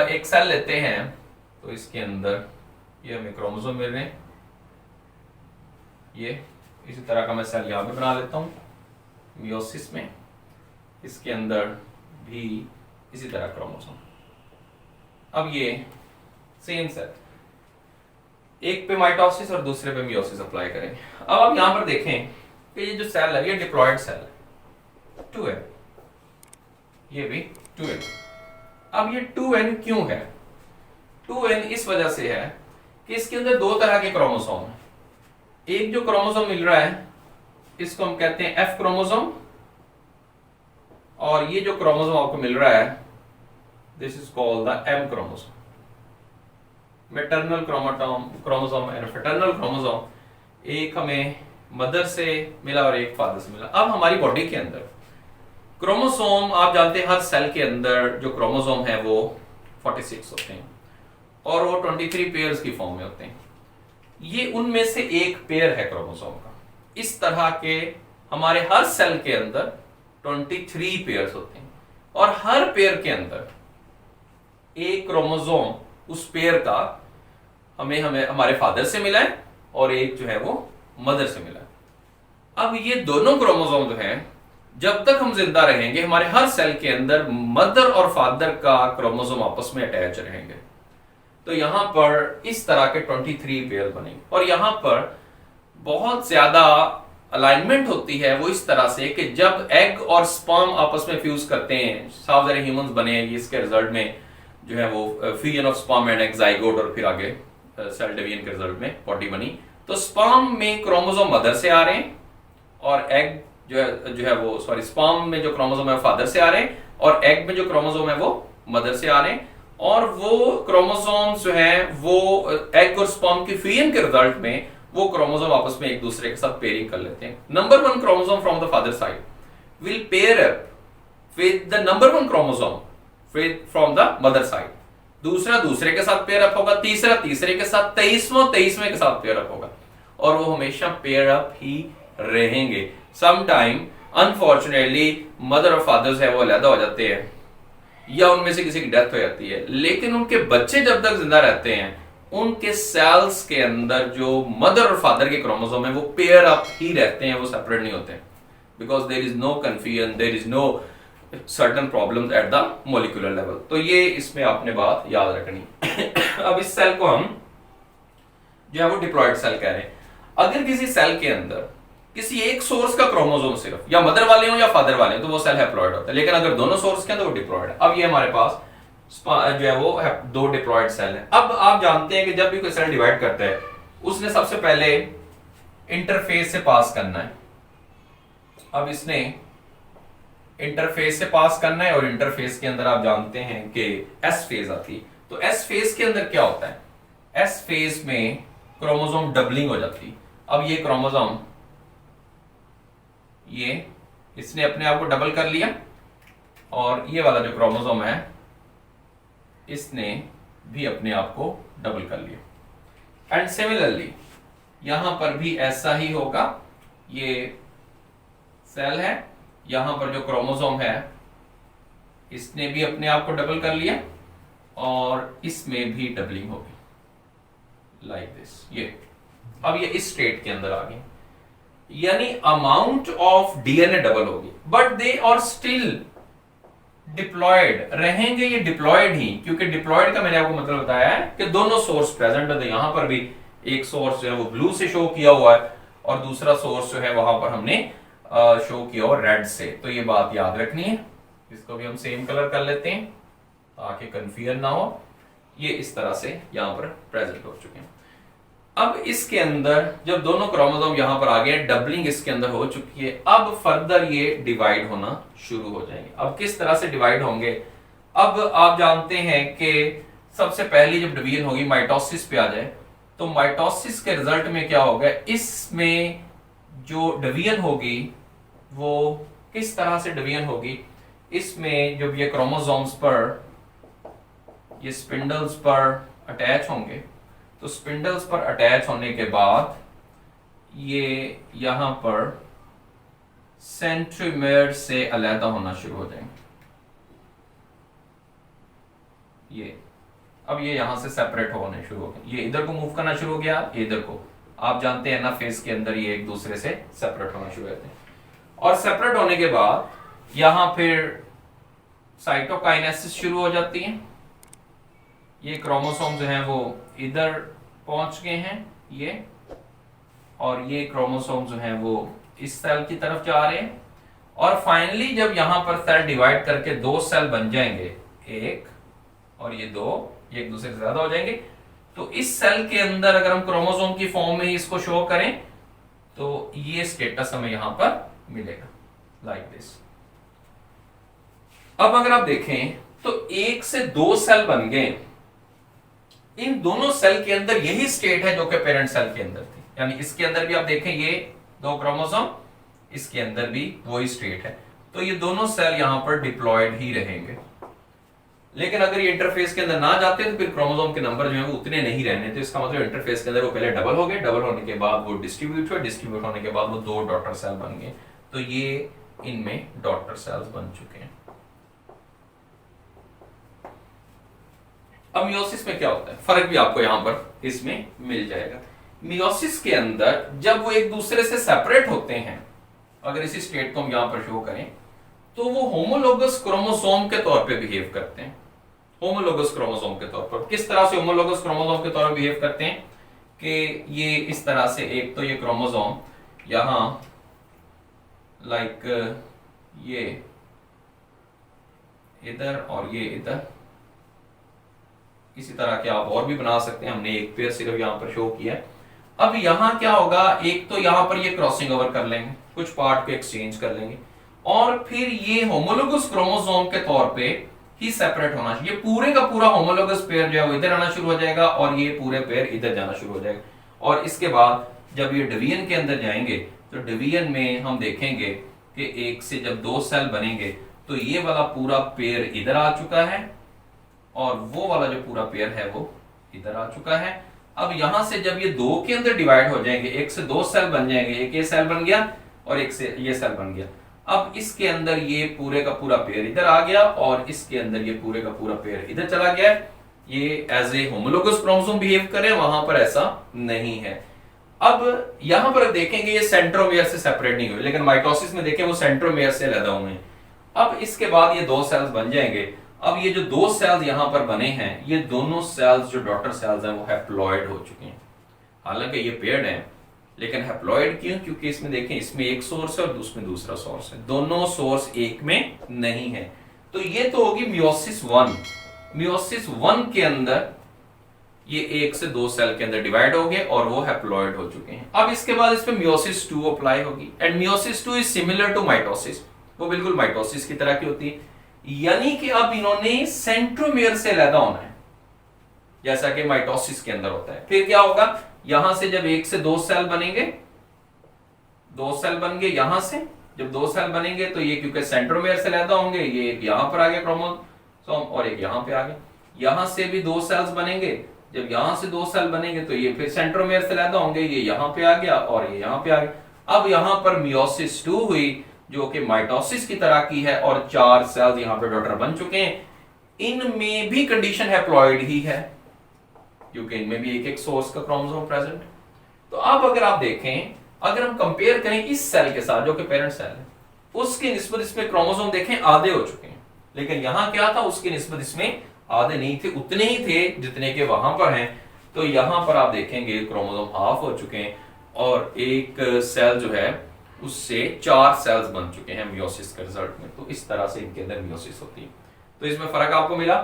एक सेल लेते हैं, तो इसके अंदर ये हमें क्रोमोसोम मिल रहे हैं, ये इसी तरह का मैं सेल यहाँ पे बना लेता हूँ मियोसिस में, इसके अंदर भी इसी तरह क्रोमोसोम। अब ये सेम सेल, एक पे माइटोसिस और दूसरे पे मियोसिस अप्लाई करेंगे। अब आप यहाँ पर देखें कि ये जो सेल है ये डिप्लॉयड सेल है, 2n, ये भी 2n। अब ये 2n क्यों है? 2n इस वजह से है कि इसके अंदर दो तरह के क्रोमोसोम हैं। एक जो क्रोमोसोम मिल रहा है इसको हम कहते हैं F क्रोमोसोम, और ये जो क्रोमोसोम आपको मिल रहा है this is called the M chromosome, maternal chromosome and paternal chromosome. एक हमें मदर से मिला और एक फादर से मिला। अब हमारी बॉडी के अंदर क्रोमोसोम, आप जानते हैं हर सेल के अंदर जो क्रोमोसोम है वो 46 होते हैं और वो 23 पेयर्स की फॉर्म में होते हैं। ये उनमें से एक पेयर है क्रोमोसोम का। इस तरह के हमारे हर सेल के अंदर 23 पेयर्स होते हैं और हर पेयर के अंदर एक क्रोमोसोम उस पेयर का हमें हमारे फादर से मिला है और एक जो है वो मदर से मिला है। अब ये दोनों क्रोमोसोम जो हैं, जब तक हम जिंदा रहेंगे हमारे हर सेल के अंदर मदर और फादर का क्रोमोसोम आपस में अटैच रहेंगे। तो यहां पर इस तरह के 23 पेयर बनेंगे और यहां पर बहुत ज्यादा अलाइनमेंट होती है वो इस तरह से कि जब एग और स्पर्म आपस में फ्यूज करते हैं, साफ ज़ाहिर ह्यूमंस बने, इसके रिजल्ट में जो है वो fusion of sperm and egg, zygote, और फिर आगे सेल डिवीजन के रिजल्ट में बॉडी बनी। तो स्पर्म में क्रोमोसोम मदर से आ रहे हैं और एग जो है वो स्पर्म में जो क्रोमोसोम है फादर से आ रहे हैं और एग में जो क्रोमोसोम है वो मदर से आ रहे हैं। और वो क्रोमोसोम्स जो है वो एग और स्पर्म की फ्यूजन के रिजल्ट में वो क्रोमोसोम आपस में एक दूसरे के साथ पेयरिंग कर लेते हैं। Number 1 chromosome from the father side will pair up with the number 1 chromosome from the mother side, दूसरा दूसरे के साथ पेयर अप होगा, तीसरा तीसरे के साथ, 23वें के साथ पेयर अप होगा और वो हमेशा पेयर अप ही रहेंगे। सम टाइम अनफॉर्चुनेटली मदर और फादर्स है वो अलग हो जाते हैं या उनमें से किसी की डेथ हो जाती है, लेकिन उनके बच्चे जब तक जिंदा रहते हैं उनके सेल्स के अंदर जो मदर और फादर के क्रोमोसोम है वो पेयर अप ही रहते हैं, वो सेपरेट नहीं होते, because there is no confusion, there is no certain problems at the molecular level. तो ये इसमें आपने बात याद रखनी। अब इस सेल को हम जो है वो डिप्लॉयड सेल कह रहे हैं। अगर किसी सेल के अंदर किसी एक सोर्स का क्रोमोसोम सिर्फ या मदर वाले हो या फादर वाले हो तो वो सेल हैप्लॉयड होता है, लेकिन अगर दोनों सोर्स के हैं तो वो डिप्लॉयड है। अब ये हमारे पास जो है वो दो डिप्लॉयड सेल है। अब आप जानते हैं कि जब भी कोई सेल डिवाइड करता है उसने सबसे पहले इंटरफेस से पास करना है। अब इसने इंटरफेस से पास करना है और इंटरफेस के अंदर आप जानते हैं कि एस फेज आती है। तो एस फेज के अंदर क्या होता है? एस फेज में क्रोमोसोम डबलिंग हो जाती है। अब ये क्रोमोसोम ये इसने अपने आप को डबल कर लिया और ये वाला जो क्रोमोसोम है इसने भी अपने आप को डबल कर लिया। एंड सिमिलरली यहां पर भी ऐसा ही होगा। ये सेल है, यहां पर जो क्रोमोसोम है इसने भी अपने आप को डबल कर लिया और इसमें भी डबलिंग होगी लाइक दिस। ये अब ये इस स्टेट के अंदर आ गए, यानी अमाउंट ऑफ डीएनए डबल होगी, but they are still diploid रहेंगे। ये डिप्लॉयड ही, क्योंकि डिप्लॉयड का मैंने आपको मतलब बताया है कि दोनों सोर्स प्रेजेंट है। तो यहां पर भी एक सोर्स जो है वो ब्लू से शो किया हुआ है और दूसरा सोर्स जो है वहां पर हमने शो किया हुआ रेड से। तो ये बात याद रखनी है। इसको भी हम सेम कलर कर लेते हैं ताकि कंफ्यूजन ना हो। ये इस तरह से यहां पर प्रेजेंट हो चुके हैं। अब इसके अंदर जब दोनों क्रोमोसोम यहां पर आ गए, डबलिंग इसके अंदर हो चुकी है, अब फर्दर ये डिवाइड होना शुरू हो जाएंगे। अब किस तरह से डिवाइड होंगे? अब आप जानते हैं कि सबसे पहली जब डिवीजन होगी माइटोसिस पे आ जाए, तो माइटोसिस के रिजल्ट में क्या होगा, इसमें जो डिवीजन होगी वो किस तरह से डिवीजन होगी, इसमें जब ये क्रोमोसोम्स पर ये स्पिंडल्स पर अटैच होंगे, तो स्पिंडल्स पर अटैच होने के बाद ये यहां पर सेंट्रोमेयर से अलग होना शुरू हो जाएंगे। ये अब ये यहां से सेपरेट होने शुरू हो गए, ये इधर को मूव करना शुरू हो गया, ये इधर को। आप जानते हैं ना फेज के अंदर ये एक दूसरे से सेपरेट होना शुरू होते हैं। और सेपरेट होने के बाद यहां फिर साइटोकाइनेसिस शुरू हो जाती है। ये क्रोमोसोम जो हैं वो इधर पहुंच गए हैं ये, और ये क्रोमोसोम जो हैं वो इस सेल की तरफ जा रहे हैं। और फाइनली जब यहां पर सेल डिवाइड करके दो सेल बन जाएंगे, एक और ये दो, ये एक दूसरे से ज्यादा हो जाएंगे, तो इस सेल के अंदर अगर हम क्रोमोसोम की फॉर्म में इसको शो करें तो ये स्टेटस हमें यहां पर मिलेगा, लाइक दिस। अब अगर आप देखें तो एक से दो सेल बन गए, इन दोनों सेल के अंदर यही स्टेट है जो कि पेरेंट सेल के अंदर थी, यानी इसके अंदर भी आप देखें ये दो क्रोमोसोम, इसके अंदर भी वही स्टेट है, तो ये दोनों सेल यहां पर डिप्लॉयड ही रहेंगे। लेकिन अगर ये इंटरफेस के अंदर ना जाते तो फिर क्रोमोसोम के नंबर जो है वो उतने नहीं रहने, तो इसका मतलब इंटरफेस के अंदर वो पहले डबल हो गए, डबल होने के बाद वो डिस्ट्रीब्यूट हुए, डिस्ट्रीब्यूट होने के बाद वो दो डॉटर सेल बन गए, तो ये इनमें डॉटर सेल्स बन चुके हैं। अब मियोसिस में क्या होता है, फर्क भी आपको यहां पर इसमें मिल जाएगा। मियोसिस के अंदर जब वो एक दूसरे से सेपरेट होते हैं, अगर इसी स्टेट को हम यहां पर शो करें, तो वो होमोलोगस क्रोमोसोम के तौर पे बिहेव करते हैं। होमोलोगस क्रोमोसोम के तौर पर किस तरह से होमोलोगस क्रोमोसोम के तौर पर बिहेव करते हैं कि ये इस तरह से, एक तो ये क्रोमोसोम यहां लाइक ये इधर और ये इधर, इसी तरह के आप और भी बना सकते हैं, हमने एक पेयर सिर्फ यहां पर शो किया है। अब यहां क्या होगा, एक तो यहां पर ये क्रॉसिंग ओवर कर लेंगे, कुछ पार्ट को एक्सचेंज कर लेंगे, और फिर ये होमोलोगस क्रोमोसोम के तौर पे ही सेपरेट होना चाहिए। ये पूरे का पूरा होमोलोगस पेयर जो है वो इधर आना शुरू हो जाएगा और ये पूरे पेयर इधर जाना शुरू हो जाएगा। और इसके बाद जब ये डिवीजन के अंदर जाएंगे तो डिवीजन में हम देखेंगे कि एक से जब दो सेल बनेंगे तो ये वाला पूरा पेयर इधर आ चुका है और वो वाला जो पूरा पेयर है वो इधर आ चुका है। अब यहां से जब ये दो के अंदर डिवाइड हो जाएंगे, एक से दो सेल बन जाएंगे, एक ये सेल बन गया और एक से ये सेल बन गया। अब इसके अंदर ये पूरे का पूरा पेयर इधर आ गया और इसके अंदर ये पूरे का पूरा पेयर इधर चला गया। ये as a homologous chromosome behave करे, वहां पर ऐसा नहीं है। अब यहां पर देखेंगे ये सेंट्रोमियर से सेपरेट नहीं हुए, लेकिन माइटोसिस में देखें वो सेंट्रोमियर से अलग हुए हैं। अब इसके बाद ये दो सेल्स बन जाएंगे। अब ये जो दो सेल्स यहां पर बने हैं, ये दोनों सेल्स जो डॉटर सेल्स हैं वो हैप्लॉइड हो चुके हैं। हालांकि ये पेयर्ड हैं, लेकिन हैप्लॉइड क्यों? क्योंकि इसमें देखें, इसमें एक सोर्स है और उसमें दूसरा सोर्स है, दोनों सोर्स एक में नहीं है। तो ये तो होगी मियोसिस 1। मियोसिस 1 के अंदर ये एक से दो सेल के अंदर डिवाइड हो गए और वो हैप्लॉइड हो चुके हैं। अब इसके बाद इसमें मियोसिस 2 अप्लाई होगी, and meiosis 2 is similar to mitosis, वो बिल्कुल माइटोसिस की तरह की होती है। यानी कि अब इन्होंने सेंट्रोमियर से अलग होना है, जैसा कि माइटोसिस के अंदर होता है। फिर क्या होगा, यहां से जब एक से दो सेल बनेंगे, दो सेल बन गए, यहां से जब दो सेल बनेंगे तो ये क्योंकि सेंट्रोमियर से अलग होंगे, ये एक यहां पर आ गया क्रोमोसोम और एक यहां पे आ गया। यहां से भी दो सेल्स बनेंगे, जब यहां से दो सेल बनेंगे तो ये फिर सेंट्रोमियर से अलग होंगे, ये यहां पे आ गया और ये यहां पे आ गया। अब यहां पर मियोसिस 2 हुई जो कि माइटोसिस की तरह की है और चार सेल्स यहां पे डॉटर बन चुके हैं। इनमें भी कंडीशन हैप्लॉइड ही है क्योंकि इनमें भी एक एक सोर्स का क्रोमोसोम प्रेजेंट है। तो अब अगर आप देखें, अगर हम कंपेयर करें इस सेल के साथ जो कि पेरेंट सेल है, उसकी निस्बत इसमें क्रोमोसोम देखें आधे हो चुके हैं, लेकिन यहां क्या था, उसकी निस्बत इसमें आधे नहीं थे, उतने ही थे जितने के वहां पर हैं। तो यहां पर आप देखेंगे क्रोमोसोम हाफ हो चुके हैं और एक सेल जो है उससे चार सेल्स बन चुके हैं मियोसिस के रिजल्ट में। तो इस तरह से इनके अंदर मियोसिस होती है। तो इसमें फर्क आपको मिला,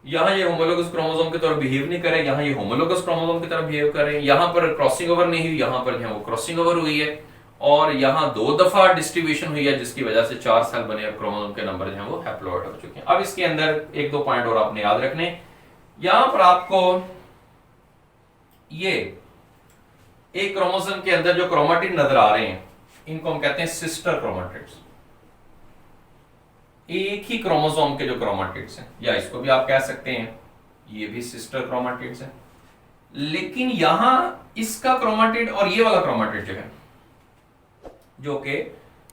यहां ये होमोलोगस क्रोमोसोम की तरह बिहेव नहीं करे, यहां ये होमोलोगस क्रोमोसोम की तरह बिहेव करे। यहां पर क्रॉसिंग ओवर नहीं हुई, यहां पर वो क्रॉसिंग ओवर हुई है और यहां दो दफा डिस्ट्रीब्यूशन हुई है जिसकी वजह से चार सेल बने और क्रोमोसोम के नंबर जो है वो हैप्लॉइड हो चुके हैं। अब इसके अंदर एक दो पॉइंट और आपने याद रखने, यहां पर आपको ये एक क्रोमोसोम के अंदर जो क्रोमेटिड नजर आ रहे हैं इनको हम कहते हैं सिस्टर क्रोमेटिड्स। एक ही क्रोमोसोम के जो क्रोमेटिड्स हैं, या इसको भी आप कह सकते हैं ये भी सिस्टर क्रोमेटिड्स हैं, लेकिन यहां इसका क्रोमेटिड और ये वाला क्रोमेटिड जो है, जो कि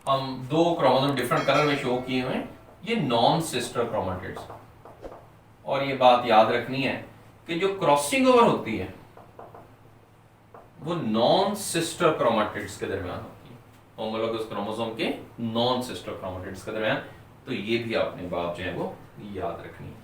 हम दो क्रोमोसोम डिफरेंट कलर में शो किए हुए हैं, ये नॉन सिस्टर क्रोमेटिड्स। और ये बात याद रखनी है कि जो क्रॉसिंग ओवर होती है वो नॉन सिस्टर क्रोमेटिड्स के दरमियान होती है, होमोलोगस क्रोमोसोम के नॉन सिस्टर क्रोमेटिड्स के दरमियान। तो ये भी आपने बात जो है वो याद रखनी है।